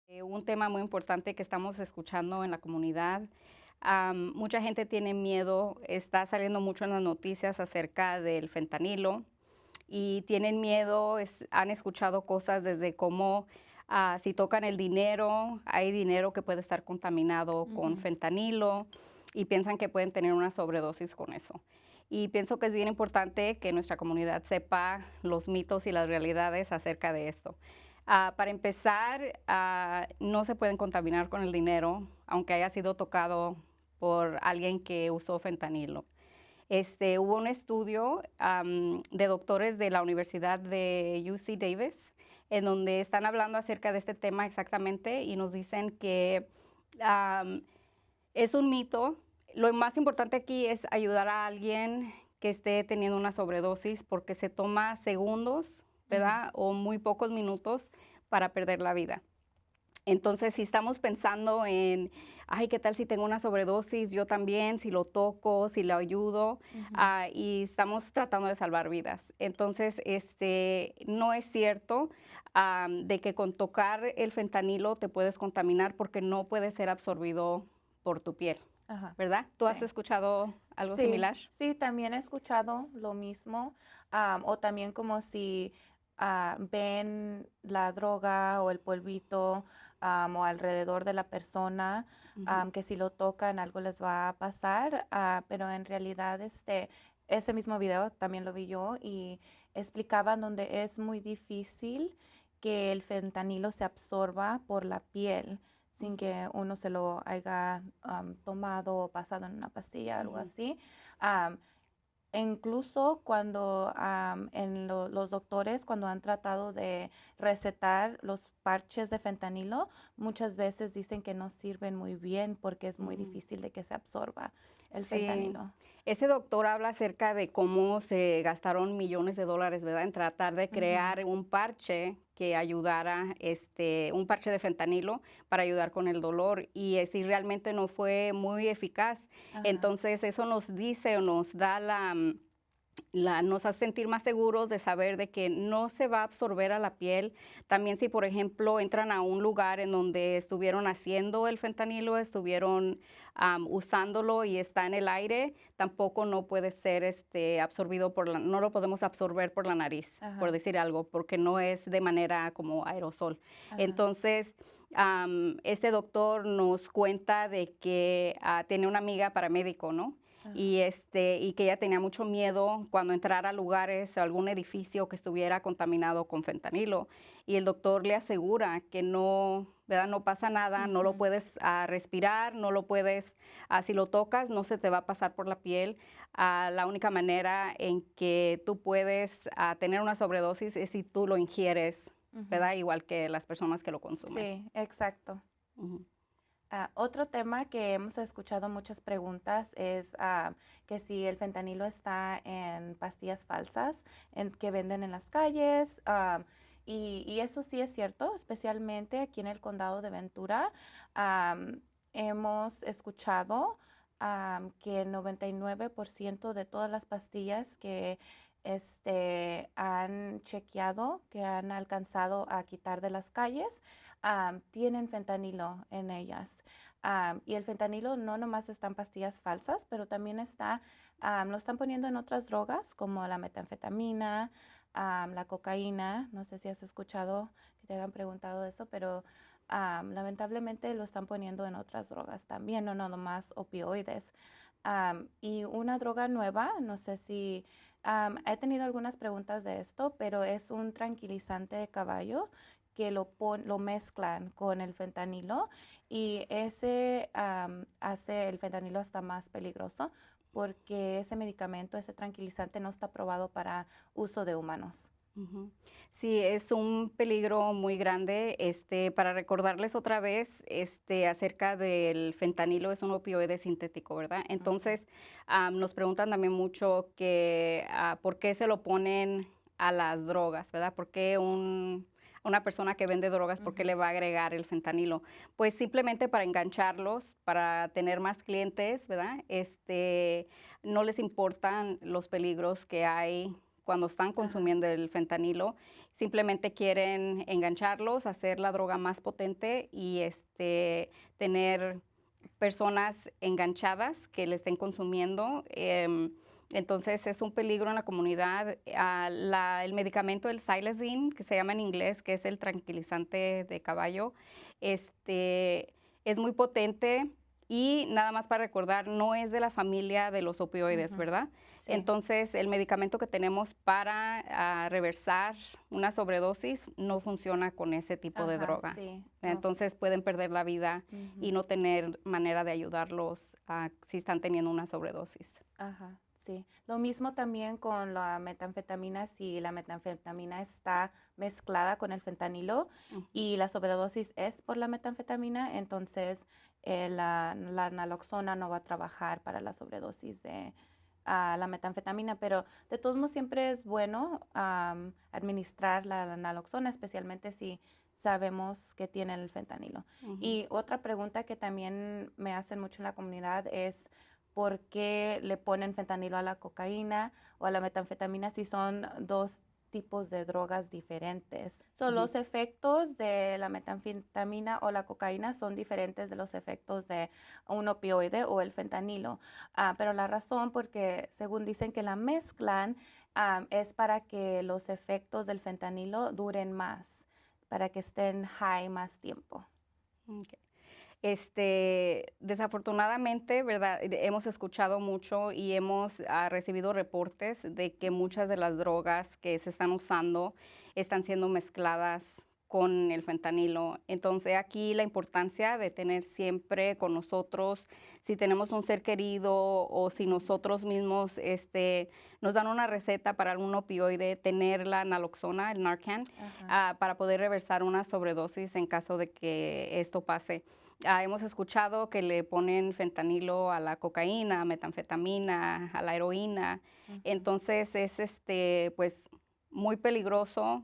Un tema muy importante que estamos escuchando en la comunidad. Mucha gente tiene miedo, está saliendo mucho en las noticias acerca del fentanilo y tienen miedo, han escuchado cosas desde cómo si tocan el dinero, hay dinero que puede estar contaminado con Ujú. fentanilo y piensan que pueden tener una sobredosis con eso. Y pienso que es bien importante que nuestra comunidad sepa los mitos y las realidades acerca de esto. Para empezar, no se pueden contaminar con el dinero, aunque haya sido tocado por alguien que usó fentanilo. Hubo un estudio de doctores de la Universidad de UC Davis, en donde están hablando acerca de este tema exactamente y nos dicen que am, es un mito. Lo más importante aquí es ayudar a alguien que esté teniendo una sobredosis porque se toma segundos, Ujú. ¿verdad? O muy pocos minutos para perder la vida. Entonces, si estamos pensando en, ay, ¿qué tal si tengo una sobredosis? Yo también, si lo toco, si lo ayudo, Ujú. y estamos tratando de salvar vidas. Entonces, no es cierto de que con tocar el fentanilo te puedes contaminar porque no puede ser absorbido por tu piel, Ajá. ¿verdad? ¿Tú has Sí. escuchado algo Sí, similar? sí, también he escuchado lo mismo, o también como si ven la droga o el polvito, o alrededor de la persona, Ujú, que si lo tocan algo les va a pasar, pero en realidad ese mismo video también lo vi yo y explicaban donde es muy difícil que el fentanilo se absorba por la piel sin ujú, que uno se lo haya tomado o pasado en una pastilla, algo ujú, así. Am, E incluso cuando los doctores, cuando han tratado de recetar los parches de fentanilo, muchas veces dicen que no sirven muy bien porque es muy ujú. difícil de que se absorba el Sí, fentanilo. ese doctor habla acerca de cómo se gastaron millones de dólares, ¿verdad? En tratar de Ujú. crear un parche que ayudara, un parche de fentanilo para ayudar con el dolor y si realmente no fue muy eficaz. Ajá. Entonces eso nos dice o nos da nos hace sentir más seguros de saber de que no se va a absorber a la piel. También si, por ejemplo, entran a un lugar en donde estuvieron haciendo el fentanilo, estuvieron usándolo y está en el aire, tampoco no puede ser absorbido no lo podemos absorber por la nariz, por Ajá. decir algo, porque no es de manera como aerosol. Ajá. Entonces, este doctor nos cuenta de que tiene una amiga paramédico, ¿no? Ajá. Y que ella tenía mucho miedo cuando entrara a lugares o algún edificio que estuviera contaminado con fentanilo. Y el doctor le asegura que no, ¿verdad? No pasa nada, no lo Ujú. puedes respirar, no lo puedes, si lo tocas, no se te va a pasar por la piel. La única manera en que tú puedes tener una sobredosis es si tú lo ingieres, Ujú. ¿verdad? Igual que las personas que lo consumen. Sí, exacto. Ujú, Otro tema que hemos escuchado muchas preguntas es que si el fentanilo está en pastillas falsas que venden en las calles. Y eso sí es cierto, especialmente aquí en el condado de Ventura. Hemos escuchado que el 99% de todas las pastillas que han chequeado, que han alcanzado a quitar de las calles, tienen fentanilo en ellas. Y el fentanilo no nomás está en pastillas falsas, pero también lo están poniendo en otras drogas como la metanfetamina, la cocaína. No sé si has escuchado que te hayan preguntado eso, pero lamentablemente lo están poniendo en otras drogas también, no nomás opioides. Y una droga nueva, no sé si he tenido algunas preguntas de esto, pero es un tranquilizante de caballo que lo mezclan con el fentanilo y ese hace el fentanilo hasta más peligroso porque ese medicamento, ese tranquilizante no está aprobado para uso de humanos. ujú. Sí, es un peligro muy grande. Para recordarles otra vez, acerca del fentanilo, es un opioide sintético, ¿verdad? Ujú. Entonces, nos preguntan también mucho que, ¿por qué se lo ponen a las drogas, ¿verdad? ¿Por qué una persona que vende drogas, por qué le Ujú. va a agregar el fentanilo? Pues simplemente para engancharlos, para tener más clientes, ¿verdad? No les importan los peligros que hay cuando están Ajá, consumiendo el fentanilo. Simplemente quieren engancharlos, hacer la droga más potente y tener personas enganchadas que le estén consumiendo. Entonces es un peligro en la comunidad. El medicamento, el Xylazine, que se llama en inglés, que es el tranquilizante de caballo, es muy potente y nada más para recordar, no es de la familia de los opioides, ujú, ¿verdad? sí, Entonces el medicamento que tenemos para reversar una sobredosis no funciona con ese tipo de ajá, droga. sí, no, Entonces pueden perder la vida y ujú, no tener manera de ayudarlos si están teniendo una sobredosis. ajá, sí. Lo mismo también con la metanfetamina, si la metanfetamina está mezclada con el fentanilo Ujú, y la sobredosis es por la metanfetamina, entonces la naloxona no va a trabajar para la sobredosis de la metanfetamina, pero de todos modos siempre es bueno administrar la naloxona, especialmente si sabemos que tiene el fentanilo. ujú. Y otra pregunta que también me hacen mucho en la comunidad es por qué le ponen fentanilo a la cocaína o a la metanfetamina si son dos tipos de drogas diferentes. Ujú. Los efectos de la metanfetamina o la cocaína son diferentes de los efectos de un opioide o el fentanilo. Pero la razón porque según dicen que la mezclan es para que los efectos del fentanilo duren más, para que estén high más tiempo. Ok. Desafortunadamente, ¿verdad? Hemos escuchado mucho y hemos recibido reportes de que muchas de las drogas que se están usando están siendo mezcladas con el fentanilo. Entonces, aquí la importancia de tener siempre con nosotros, si tenemos un ser querido o si nosotros mismos nos dan una receta para algún opioide, tener la naloxona, el Narcan, Ajá, para poder reversar una sobredosis en caso de que esto pase. Hemos escuchado que le ponen fentanilo a la cocaína, metanfetamina, a la heroína. ujú, Entonces es pues muy peligroso.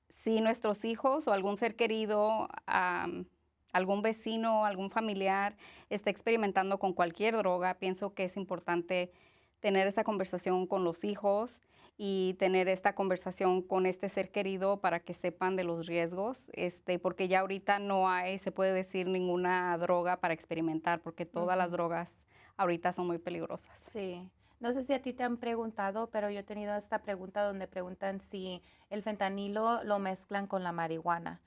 Si nuestros hijos o algún ser querido, algún vecino, algún familiar está experimentando con cualquier droga, pienso que es importante tener esa conversación con los hijos y tener esta conversación con este ser querido para que sepan de los riesgos, porque ya ahorita no hay, se puede decir, ninguna droga para experimentar, porque todas las ujú. drogas ahorita son muy peligrosas. Sí. No sé si a ti te han preguntado, pero yo he tenido esta pregunta donde preguntan si el fentanilo lo mezclan con la marihuana.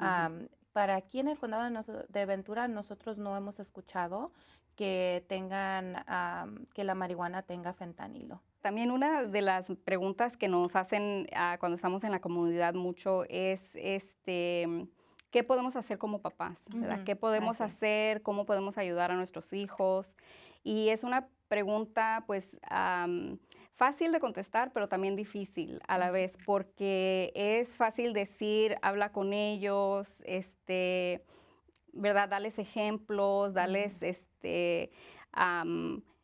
Ujú. Para aquí en el condado de Ventura, nosotros no hemos escuchado que tengan, que la marihuana tenga fentanilo. También una de las preguntas que nos hacen cuando estamos en la comunidad mucho es, ¿qué podemos hacer como papás? ¿Verdad? Ujú. ¿Qué Ah, podemos sí. hacer? ¿Cómo podemos ayudar a nuestros hijos? Y es una pregunta, pues, fácil de contestar, pero también difícil a la vez, Ujú, porque es fácil decir, habla con ellos, ¿verdad? Darles ejemplos, ujú, darles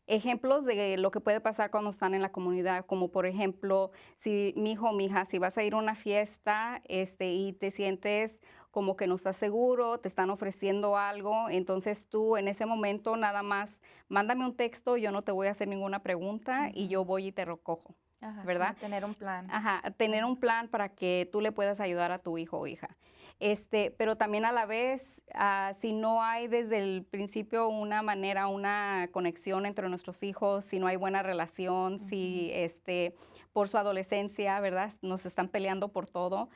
ejemplos de lo que puede pasar cuando están en la comunidad, como por ejemplo, si mi hijo o mi hija, si vas a ir a una fiesta y te sientes como que no estás seguro, te están ofreciendo algo, entonces tú en ese momento nada más mándame un texto, yo no te voy a hacer ninguna pregunta y ujú. yo voy y te recojo, Ajá, como ¿verdad? tener un plan. Ajá, tener Ajá. un plan para que tú le puedas ayudar a tu hijo o hija. Pero también a la vez, si no hay desde el principio una manera, una conexión entre nuestros hijos, si no hay buena relación, Ujú, si por su adolescencia, ¿verdad? Nos están peleando por todo,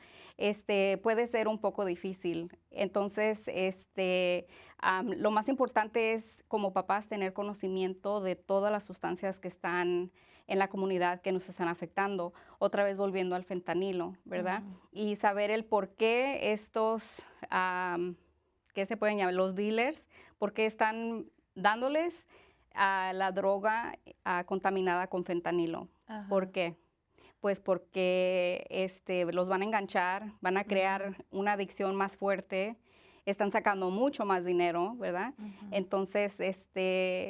puede ser un poco difícil. Entonces, lo más importante es como papás tener conocimiento de todas las sustancias que están en la comunidad que nos están afectando. Otra vez volviendo al fentanilo, ¿verdad? ujú, Y saber el por qué estos, ¿qué se pueden llamar? Los dealers, por qué están dándoles a la droga contaminada con fentanilo. ¿Por ajá, qué? Pues porque los van a enganchar, van a ujú, crear una adicción más fuerte, están sacando mucho más dinero, ¿verdad? ujú. Entonces,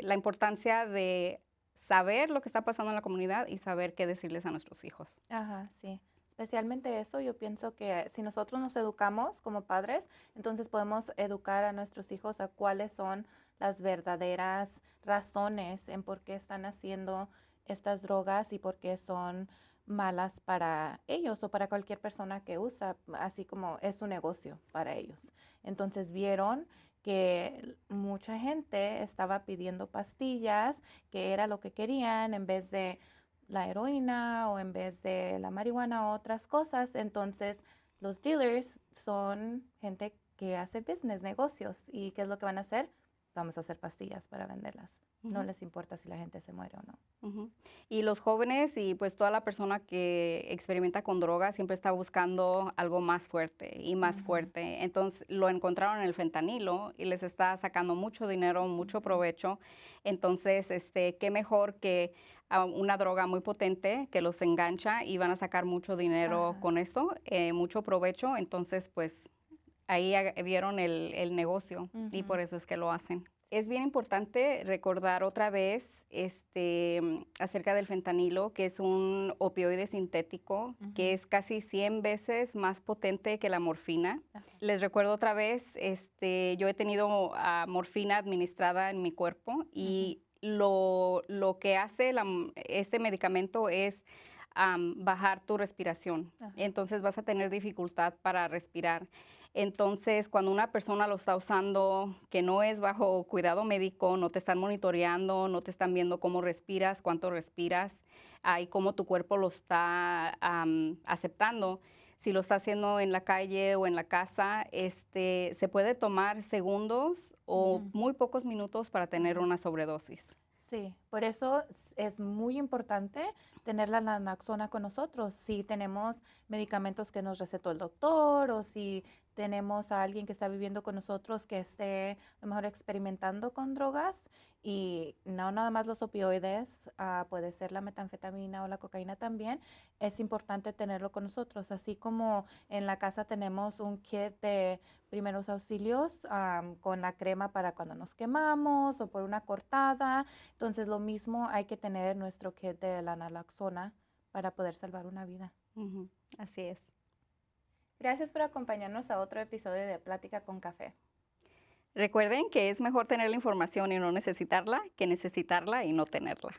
la importancia de saber lo que está pasando en la comunidad y saber qué decirles a nuestros hijos. Ajá, sí. Especialmente eso, yo pienso que si nosotros nos educamos como padres, entonces podemos educar a nuestros hijos a cuáles son las verdaderas razones en por qué están haciendo estas drogas y por qué son malas para ellos o para cualquier persona que usa, así como es un negocio para ellos. Entonces vieron que mucha gente estaba pidiendo pastillas, que era lo que querían en vez de la heroína o en vez de la marihuana o otras cosas. Entonces los dealers son gente que hace business, negocios. ¿Y qué es lo que van a hacer? Vamos a hacer pastillas para venderlas. No Ujú. les importa si la gente se muere o no. Ujú. Y los jóvenes y pues toda la persona que experimenta con drogas siempre está buscando algo más fuerte y más Ujú, fuerte. Entonces lo encontraron en el fentanilo y les está sacando mucho dinero, mucho ujú. provecho. Entonces, qué mejor que una droga muy potente que los engancha y van a sacar mucho dinero Ajá. con esto, mucho provecho. Entonces, pues ahí vieron el negocio y Ujú, por eso es que lo hacen. Es bien importante recordar otra vez acerca del fentanilo, que es un opioide sintético que ujú. es casi 100 veces más potente que la morfina. Ajá. Les recuerdo otra vez, yo he tenido morfina administrada en mi cuerpo Ujú, y lo que hace este medicamento es bajar tu respiración. ajá. Entonces vas a tener dificultad para respirar. Entonces, cuando una persona lo está usando que no es bajo cuidado médico, no te están monitoreando, no te están viendo cómo respiras, cuánto respiras, y cómo tu cuerpo lo está aceptando. Si lo está haciendo en la calle o en la casa, se puede tomar segundos o Ujú, muy pocos minutos para tener ujú. una sobredosis. Sí, por eso es muy importante tener la naloxona con nosotros. Si tenemos medicamentos que nos recetó el doctor o si tenemos a alguien que está viviendo con nosotros que esté a lo mejor experimentando con drogas y no nada más los opioides, puede ser la metanfetamina o la cocaína también, es importante tenerlo con nosotros. Así como en la casa tenemos un kit de primeros auxilios con la crema para cuando nos quemamos o por una cortada. Entonces, lo mismo hay que tener nuestro kit de la naloxona para poder salvar una vida. Ujú, así es. Gracias por acompañarnos a otro episodio de Plática con Café. Recuerden que es mejor tener la información y no necesitarla que necesitarla y no tenerla.